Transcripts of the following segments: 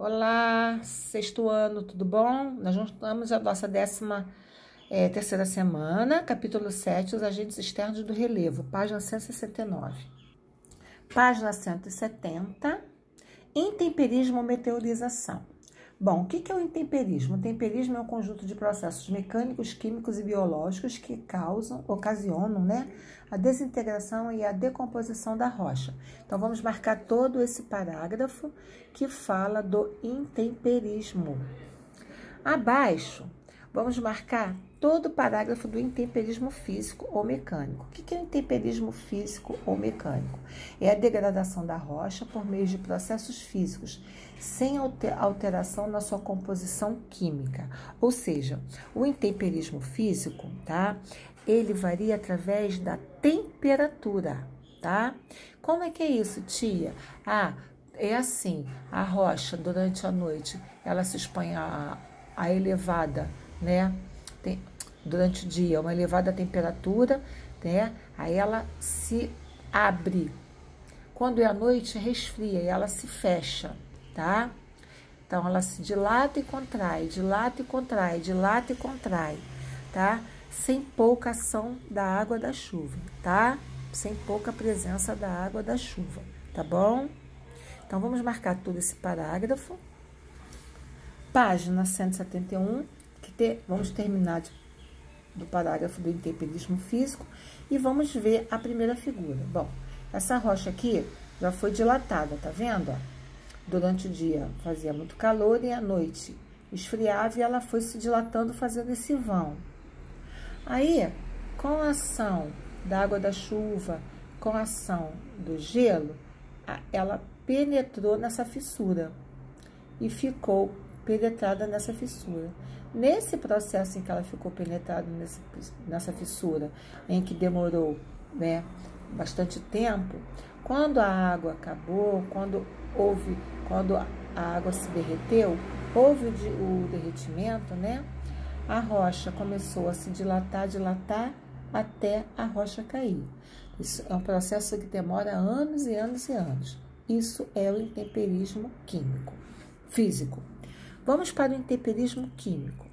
Olá, sexto ano, tudo bom? Nós estamos a nossa 13ª semana, capítulo 7, os agentes externos do relevo, página 169. Página 170, intemperismo ou meteorização. Bom, o que é o intemperismo? O intemperismo é um conjunto de processos mecânicos, químicos e biológicos que ocasionam, a desintegração e a decomposição da rocha. Então, vamos marcar todo esse parágrafo que fala do intemperismo. Abaixo, vamos marcar todo o parágrafo do intemperismo físico ou mecânico. O que é o intemperismo físico ou mecânico? É a degradação da rocha por meio de processos físicos, sem alteração na sua composição química. Ou seja, o intemperismo físico, ele varia através da temperatura, Como é que é isso, tia? É assim, a rocha, durante a noite, ela se expõe a elevada, durante o dia, uma elevada temperatura, Aí ela se abre. Quando é à noite, resfria e ela se fecha, Então, ela se dilata e contrai, dilata e contrai, dilata e contrai, Sem pouca ação da água da chuva, Sem pouca presença da água da chuva, tá bom? Então, vamos marcar todo esse parágrafo. Página 171, vamos terminar do parágrafo do intemperismo físico e vamos ver a primeira figura. Bom, essa rocha aqui já foi dilatada, tá vendo? Durante o dia fazia muito calor e à noite esfriava e ela foi se dilatando, fazendo esse vão. Aí, com a ação da água da chuva, com a ação do gelo, ela penetrou nessa fissura e ficou penetrada nessa fissura. Nesse processo em que ela ficou penetrada nessa fissura, em que demorou bastante tempo, quando a água acabou, quando a água se derreteu, houve o derretimento, a rocha começou a se dilatar até a rocha cair. Isso é um processo que demora anos e anos e anos. Isso é o intemperismo físico. Vamos para o intemperismo químico.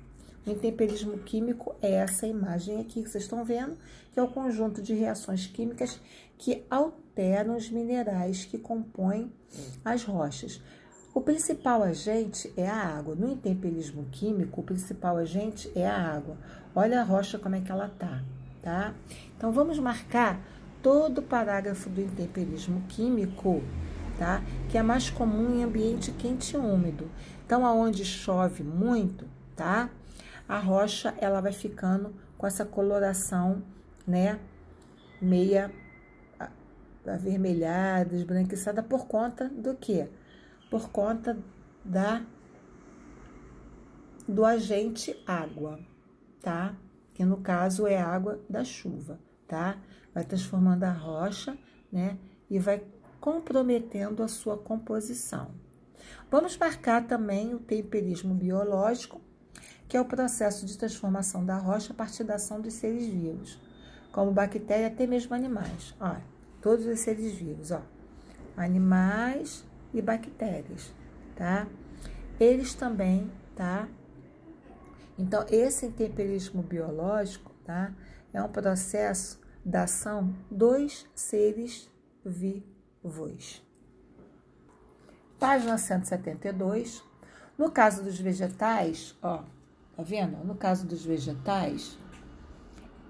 O intemperismo químico é essa imagem aqui que vocês estão vendo, que é o conjunto de reações químicas que alteram os minerais que compõem as rochas. O principal agente é a água. No intemperismo químico, o principal agente é a água. Olha a rocha como é que ela tá? Então, vamos marcar todo o parágrafo do intemperismo químico, que é mais comum em ambiente quente e úmido. Então, aonde chove muito, a rocha, ela vai ficando com essa coloração, meia avermelhada, esbranquiçada, por conta do quê? Por conta do agente água, Que no caso é a água da chuva, Vai transformando a rocha, E vai comprometendo a sua composição. Vamos marcar também o temperismo biológico, que é o processo de transformação da rocha a partir da ação dos seres vivos, como bactérias, até mesmo animais. Olha, todos os seres vivos, animais e bactérias, Eles também, Então, esse temperismo biológico, é um processo da ação dos seres vivos. Página 172. No caso dos vegetais, tá vendo? No caso dos vegetais,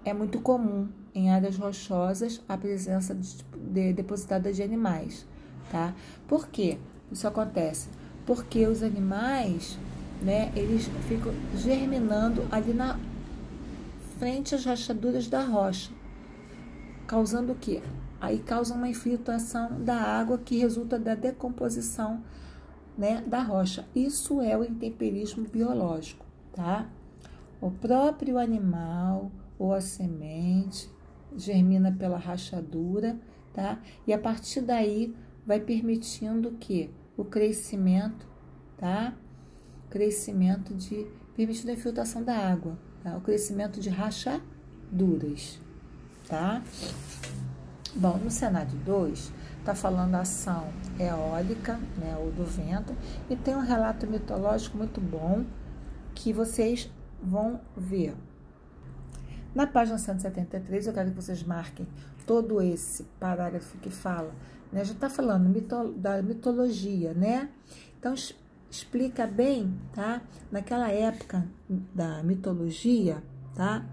é muito comum em áreas rochosas a presença depositada de animais, Por que isso acontece? Porque os animais, eles ficam germinando ali na frente às rachaduras da rocha, causando o quê? Aí causa uma infiltração da água que resulta da decomposição, da rocha. Isso é o intemperismo biológico, O próprio animal ou a semente germina pela rachadura, E a partir daí vai permitindo o quê? O crescimento, permitindo a infiltração da água, O crescimento de rachaduras, Bom, no cenário 2, está falando a ação eólica, né, ou do vento, e tem um relato mitológico muito bom que vocês vão ver. Na página 173, eu quero que vocês marquem todo esse parágrafo que fala, né, já está falando da mitologia, né? Então, explica bem, tá? Naquela época da mitologia, tá?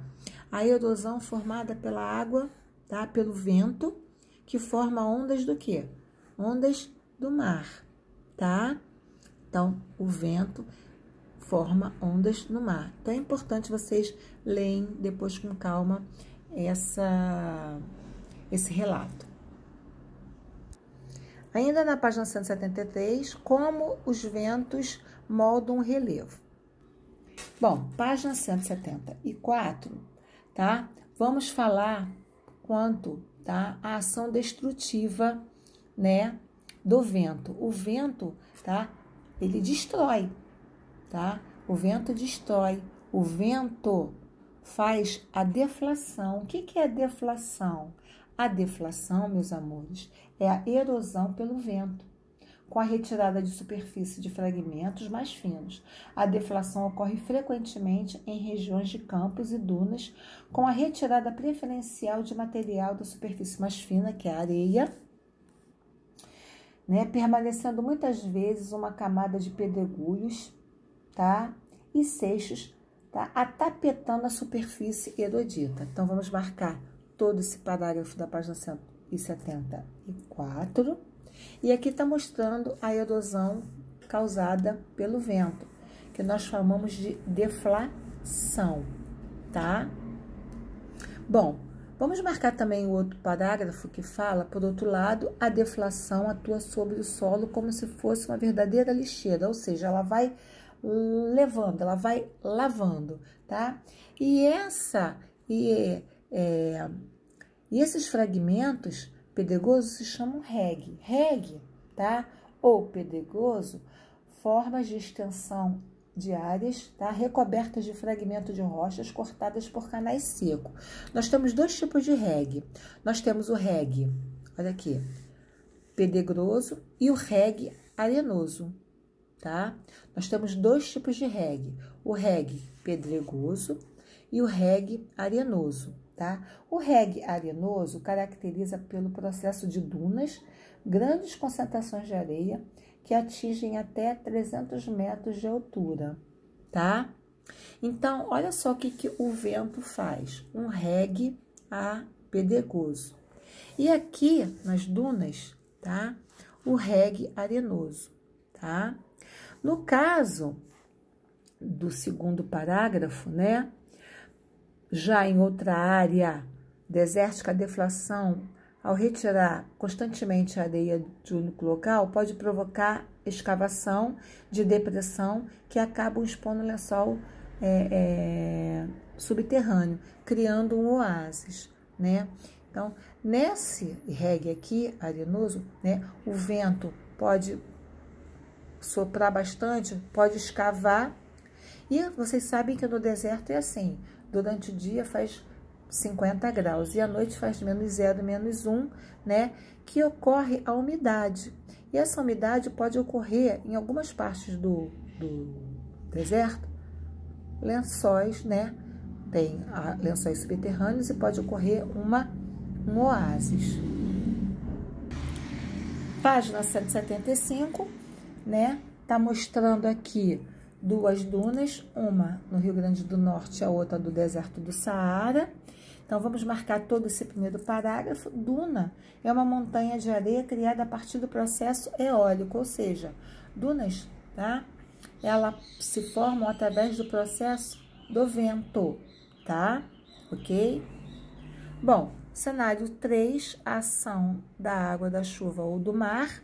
A erosão formada pela água, tá? Pelo vento, que forma ondas do quê? Ondas do mar, tá? Então, o vento forma ondas no mar. Então, é importante vocês leem depois com calma esse relato. Ainda na página 173, como os ventos moldam o relevo. Bom, página 174, tá? Vamos falar quanto, tá, a ação destrutiva, né, do vento. O vento, tá, ele destrói, tá? O vento destrói. O vento faz a deflação. O que é a deflação? A deflação, meus amores, é a erosão pelo vento, com a retirada de superfície de fragmentos mais finos. A deflação ocorre frequentemente em regiões de campos e dunas, com a retirada preferencial de material da superfície mais fina, que é a areia, né, permanecendo muitas vezes uma camada de pedregulhos, tá, e seixos, tá, atapetando a superfície erodida. Então, vamos marcar todo esse parágrafo da página 174. E aqui está mostrando a erosão causada pelo vento, que nós chamamos de deflação, tá? Bom, vamos marcar também o outro parágrafo que fala, por outro lado, a deflação atua sobre o solo como se fosse uma verdadeira lixeira, ou seja, ela vai levando, ela vai lavando, tá? E esses fragmentos pedregosos se chamam regue. Regue, tá? Ou pedregoso, formas de extensão de áreas, tá? Recobertas de fragmentos de rochas cortadas por canais secos. Nós temos dois tipos de regue. Nós temos o regue, olha aqui, pedregoso e o regue arenoso, tá? Nós temos dois tipos de regue, o regue pedregoso e o regue arenoso, tá? O regue arenoso caracteriza pelo processo de dunas, grandes concentrações de areia que atingem até 300 metros de altura, tá? Então, olha só o que o vento faz, um regue pedregoso. E aqui, nas dunas, tá? O regue arenoso, tá? No caso do segundo parágrafo, né? Já em outra área desértica, a deflação, ao retirar constantemente a areia de um único local, pode provocar escavação de depressão que acabam expondo o lençol subterrâneo, criando um oásis, né? Então, nesse regue aqui, arenoso, né, o vento pode soprar bastante, pode escavar, e vocês sabem que no deserto é assim, durante o dia faz 50 graus e à noite faz -0, -1, né, que ocorre a umidade. E essa umidade pode ocorrer em algumas partes do deserto, lençóis, né, tem lençóis subterrâneos e pode ocorrer um oásis. Página 175, né, tá mostrando aqui duas dunas, uma no Rio Grande do Norte e a outra do deserto do Saara. Então, vamos marcar todo esse primeiro parágrafo. Duna é uma montanha de areia criada a partir do processo eólico, ou seja, dunas, tá? Elas se formam através do processo do vento, tá? Ok? Bom, cenário 3, a ação da água, da chuva ou do mar.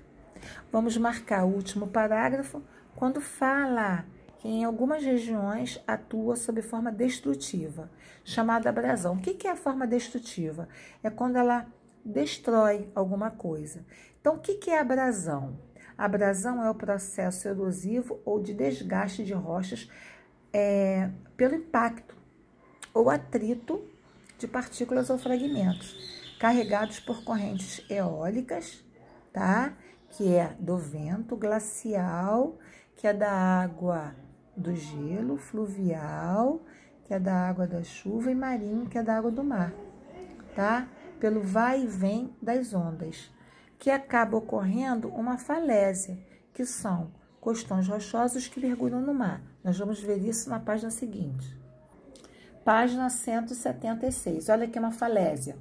Vamos marcar o último parágrafo, quando fala que em algumas regiões atua sob forma destrutiva, chamada abrasão. O que é a forma destrutiva? É quando ela destrói alguma coisa. Então, o que é abrasão? A abrasão é o processo erosivo ou de desgaste de rochas pelo impacto ou atrito de partículas ou fragmentos carregados por correntes eólicas, tá? Que é do vento, glacial, que é da água do gelo, fluvial, que é da água da chuva, e marinho, que é da água do mar, tá? Pelo vai e vem das ondas, que acaba ocorrendo uma falésia, que são costões rochosos que mergulham no mar. Nós vamos ver isso na página seguinte. Página 176. Olha aqui uma falésia.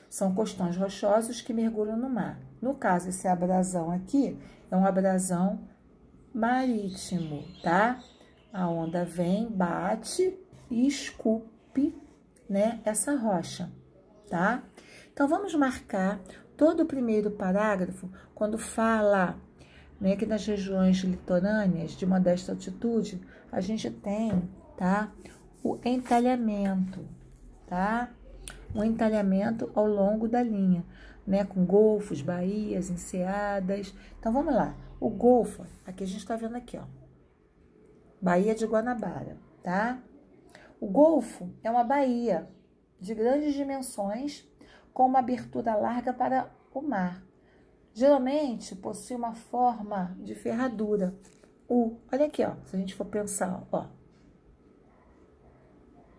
São costões rochosos que mergulham no mar. No caso, esse abrasão aqui é um abrasão marítimo, tá? A onda vem, bate e esculpe, né, essa rocha, tá? Então, vamos marcar todo o primeiro parágrafo quando fala, né, que nas regiões litorâneas de modesta altitude, a gente tem, tá, o entalhamento, tá? Um entalhamento ao longo da linha, né, com golfos, baías, enseadas. Então, vamos lá. O golfo, aqui a gente tá vendo aqui, ó, Baía de Guanabara, tá? O golfo é uma baía de grandes dimensões com uma abertura larga para o mar. Geralmente, possui uma forma de ferradura. Olha aqui, ó, se a gente for pensar, ó,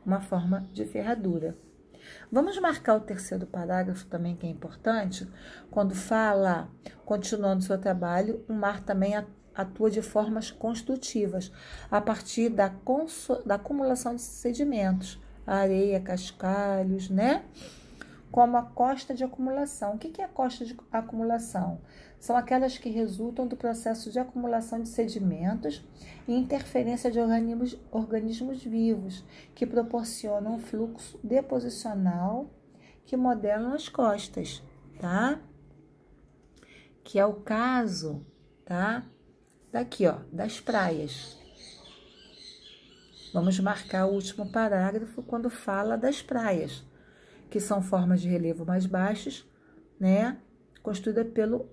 uma forma de ferradura. Vamos marcar o terceiro parágrafo também, que é importante, quando fala, continuando seu trabalho, o mar também atua de formas construtivas, a partir da acumulação de sedimentos, areia, cascalhos, né? Como a costa de acumulação. O que é a costa de acumulação? São aquelas que resultam do processo de acumulação de sedimentos e interferência de organismos vivos, que proporcionam um fluxo deposicional que modelam as costas, tá? Que é o caso, tá? Daqui, ó, das praias. Vamos marcar o último parágrafo quando fala das praias, que são formas de relevo mais baixos, né, construída pelo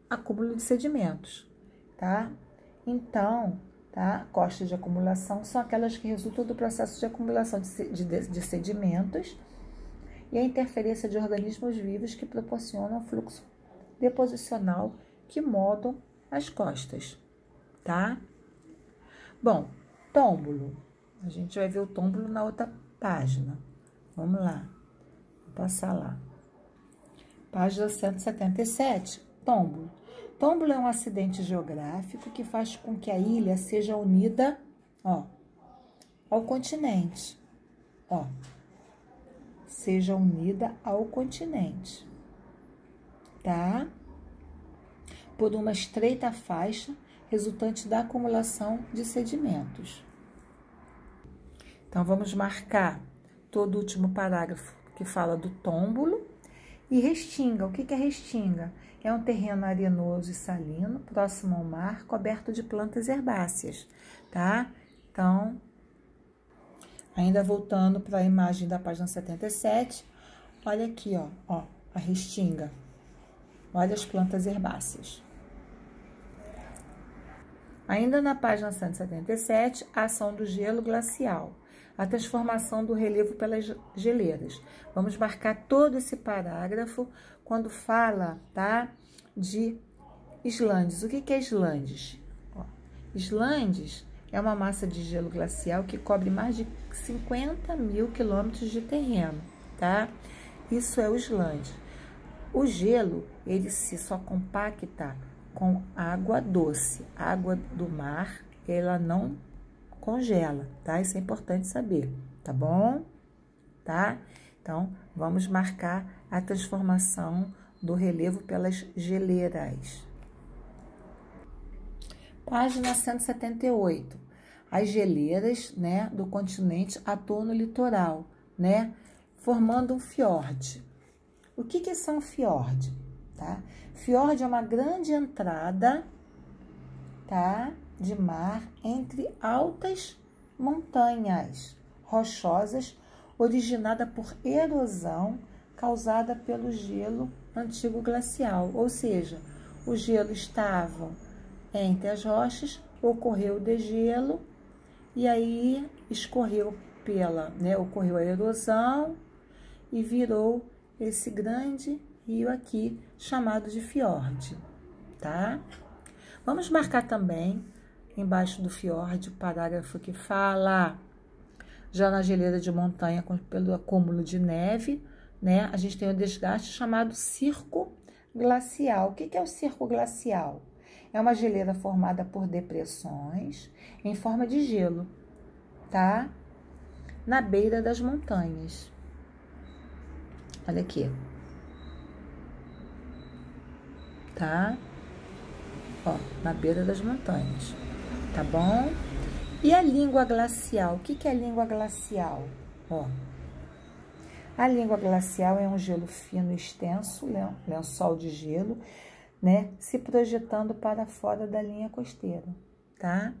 acúmulo de sedimentos, tá? Então, tá? Costas de acumulação são aquelas que resultam do processo de acumulação de sedimentos e a interferência de organismos vivos que proporcionam fluxo deposicional que moldam as costas, tá? Bom, tômbulo. A gente vai ver o tômbulo na outra página. Vamos lá, vou passar lá. Página 177, tômbulo. Tômbulo é um acidente geográfico que faz com que a ilha seja unida, ó, ao continente, ó, seja unida ao continente, tá? Por uma estreita faixa resultante da acumulação de sedimentos. Então, vamos marcar todo o último parágrafo que fala do tômbulo. E restinga, o que é restinga? É um terreno arenoso e salino, próximo ao mar, coberto de plantas herbáceas, tá? Então, ainda voltando para a imagem da página 77, olha aqui, ó, a restinga. Olha as plantas herbáceas. Ainda na página 177, a ação do gelo glacial, a transformação do relevo pelas geleiras. Vamos marcar todo esse parágrafo quando fala, tá, de islandes. O que é islandes? Islandes é uma massa de gelo glacial que cobre mais de 50.000 quilômetros de terreno, tá? Isso é o islande. O gelo, ele se só compacta com água doce. A água do mar, ela não congela, tá? Isso é importante saber, tá bom? Tá? Então, vamos marcar a transformação do relevo pelas geleiras. Página 178. As geleiras, né, do continente atuam no litoral, né, formando um fiord. O que são fiord? Tá? Fiord é uma grande entrada, tá, de mar entre altas montanhas rochosas, originada por erosão causada pelo gelo antigo glacial, ou seja, o gelo estava entre as rochas, ocorreu o degelo e aí escorreu ocorreu a erosão e virou esse grande rio aqui chamado de fiord, tá? Vamos marcar também, embaixo do fiord, o parágrafo que fala, já na geleira de montanha, pelo acúmulo de neve, né? A gente tem o desgaste chamado circo glacial. O que é o circo glacial? É uma geleira formada por depressões em forma de gelo, tá? Na beira das montanhas. Olha aqui. Tá? Ó, na beira das montanhas. Tá bom? E a língua glacial? O que é a língua glacial? Ó. A língua glacial é um gelo fino e extenso, lençol de gelo, né? Se projetando para fora da linha costeira, tá?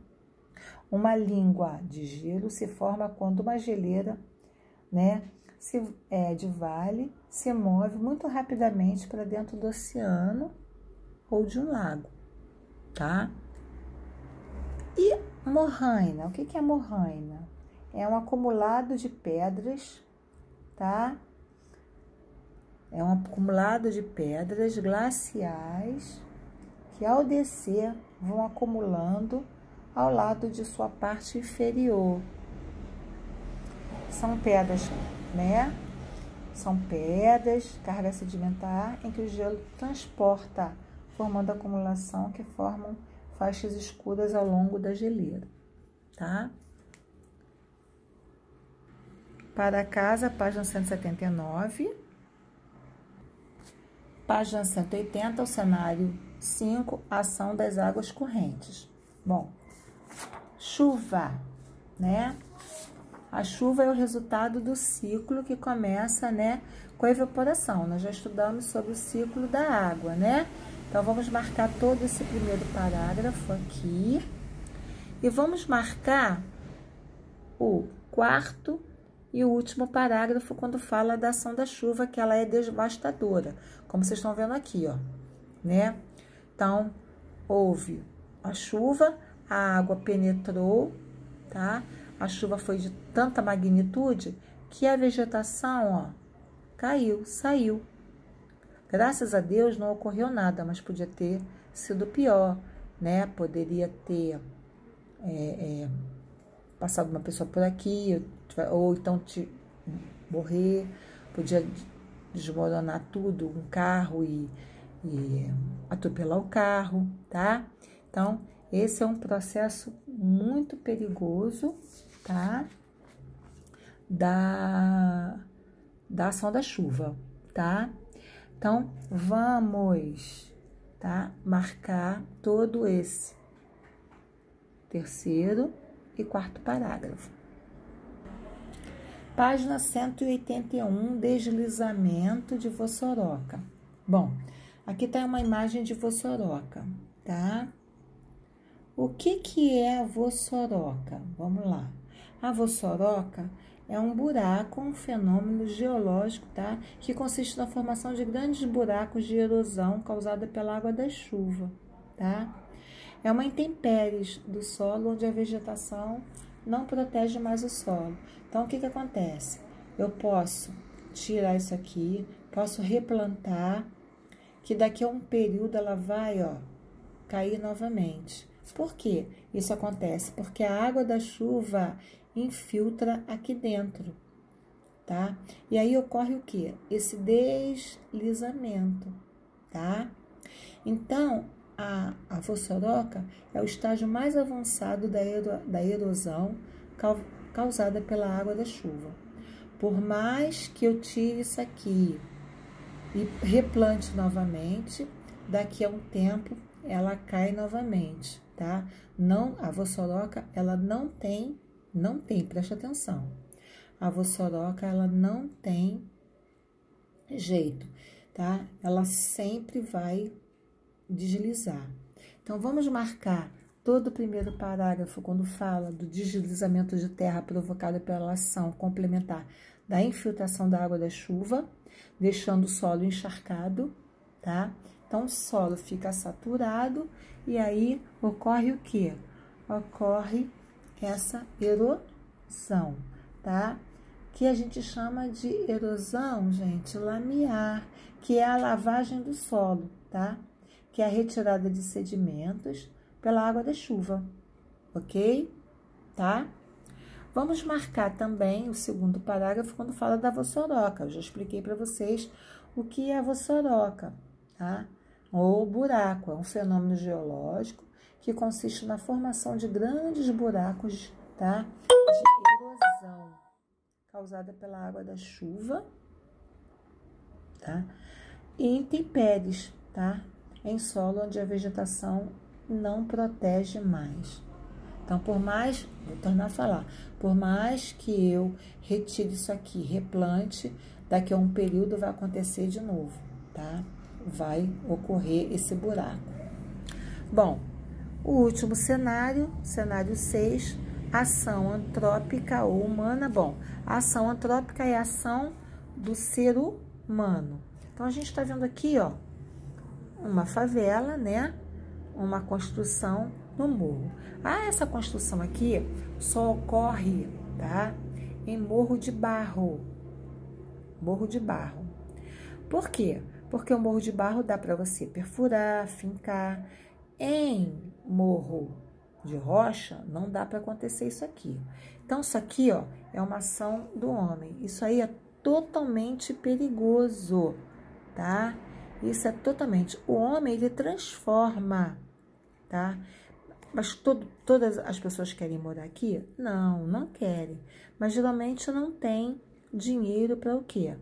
Uma língua de gelo se forma quando uma geleira, né, de vale se move muito rapidamente para dentro do oceano ou de um lago, tá? E morraina, o que é morraina? É um acumulado de pedras, tá? É um acumulado de pedras glaciais que ao descer vão acumulando ao lado de sua parte inferior. São pedras, né? São pedras, carga sedimentar, em que o gelo transporta, formando acumulação que formam faixas escuras ao longo da geleira, tá? Para casa, página 179. Página 180, o cenário 5, ação das águas correntes. Bom, chuva, né? A chuva é o resultado do ciclo que começa, né, com a evaporação. Nós já estudamos sobre o ciclo da água, né? Então, vamos marcar todo esse primeiro parágrafo aqui. E vamos marcar o quarto e o último parágrafo quando fala da ação da chuva, que ela é devastadora, como vocês estão vendo aqui, ó, né? Então, houve a chuva, a água penetrou, tá? A chuva foi de tanta magnitude que a vegetação, ó, caiu, saiu. Graças a Deus não ocorreu nada, mas podia ter sido pior, né? Poderia ter passado uma pessoa por aqui, ou então morrer, podia desmoronar tudo, um carro e atropelar o carro, tá? Então, esse é um processo muito perigoso, tá? Da ação da chuva, tá? Então, vamos, tá? Marcar todo esse terceiro e quarto parágrafo. Página 181, deslizamento de Vossoroca. Bom, aqui tá uma imagem de Vossoroca, tá? O que é a Vossoroca? Vamos lá. A Vossoroca é um buraco, um fenômeno geológico, tá? Que consiste na formação de grandes buracos de erosão causada pela água da chuva, tá? É uma intempérie do solo onde a vegetação não protege mais o solo. Então, o que acontece? Eu posso tirar isso aqui, posso replantar, que daqui a um período ela vai, ó, cair novamente. Por quê? Isso acontece porque a água da chuva infiltra aqui dentro, tá? E aí ocorre o quê? Esse deslizamento, tá? Então, a Vossoroca é o estágio mais avançado da erosão causada pela água da chuva. Por mais que eu tire isso aqui e replante novamente, daqui a um tempo ela cai novamente, tá? A Vossoroca, ela não tem, preste atenção. A Vossoroca, ela não tem jeito, tá? Ela sempre vai deslizar. Então, vamos marcar todo o primeiro parágrafo quando fala do deslizamento de terra provocado pela ação complementar da infiltração da água da chuva, deixando o solo encharcado, tá? Então, o solo fica saturado e aí ocorre o quê? Ocorre essa erosão, tá? que a gente chama de erosão, gente, lamiar, que é a lavagem do solo, tá? Que é a retirada de sedimentos pela água da chuva, ok? Tá? Vamos marcar também o segundo parágrafo quando fala da vossoroca. Eu já expliquei para vocês o que é a vossoroca, tá? Ou buraco, é um fenômeno geológico que consiste na formação de grandes buracos, tá? De erosão causada pela água da chuva, tá? E intempéries, tá? Em solo onde a vegetação não protege mais. Então, por mais, vou tornar a falar, por mais que eu retire isso aqui, replante, daqui a um período vai acontecer de novo, tá? Vai ocorrer esse buraco. Bom, o último cenário, cenário 6, ação antrópica ou humana. Bom, a ação antrópica é a ação do ser humano. Então, a gente está vendo aqui, ó, uma favela, né? Uma construção no morro. Essa construção aqui só ocorre, tá? Em morro de barro. Morro de barro. Por quê? Porque o morro de barro dá para você perfurar, fincar. Em morro de rocha, não dá para acontecer isso aqui. Então, isso aqui, ó, é uma ação do homem. Isso aí é totalmente perigoso, tá? Isso é totalmente... O homem, ele transforma, tá? Mas todas as pessoas querem morar aqui? Não, não querem. Mas geralmente não tem dinheiro para o quê?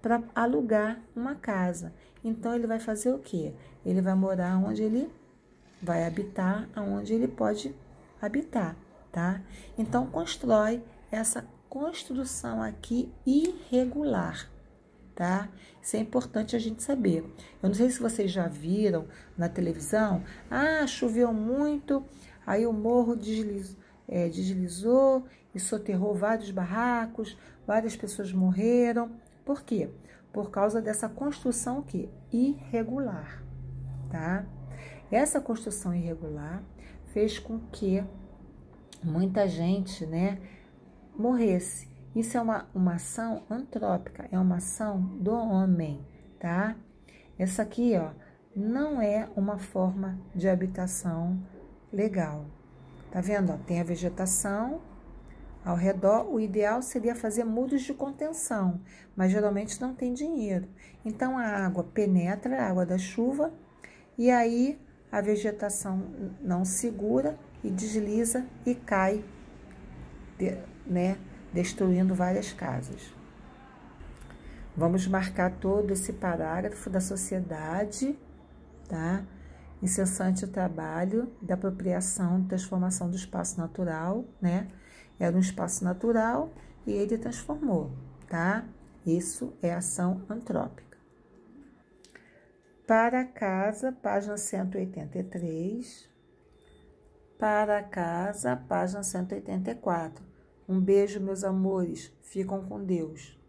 Para alugar uma casa. Então, ele vai fazer o quê? Ele vai morar onde ele vai habitar, aonde ele pode habitar, tá? Então, constrói essa construção aqui irregular, tá? Isso é importante a gente saber. Eu não sei se vocês já viram na televisão, choveu muito, aí o morro deslizou e soterrou vários barracos, várias pessoas morreram. Por quê? Por causa dessa construção aqui, irregular, tá? Essa construção irregular fez com que muita gente, né, morresse. Isso é uma ação antrópica, é uma ação do homem, tá? Essa aqui, ó, não é uma forma de habitação legal. Tá vendo? Ó, tem a vegetação ao redor. O ideal seria fazer muros de contenção, mas geralmente não tem dinheiro. Então, a água penetra, a água da chuva, e aí a vegetação não segura e desliza e cai, né? Destruindo várias casas. Vamos marcar todo esse parágrafo da sociedade, tá? Incessante o trabalho da apropriação e transformação do espaço natural, né? Era um espaço natural e ele transformou, tá? Isso é ação antrópica. Para casa, página 183. Para casa, página 184. Um beijo, meus amores. Ficam com Deus.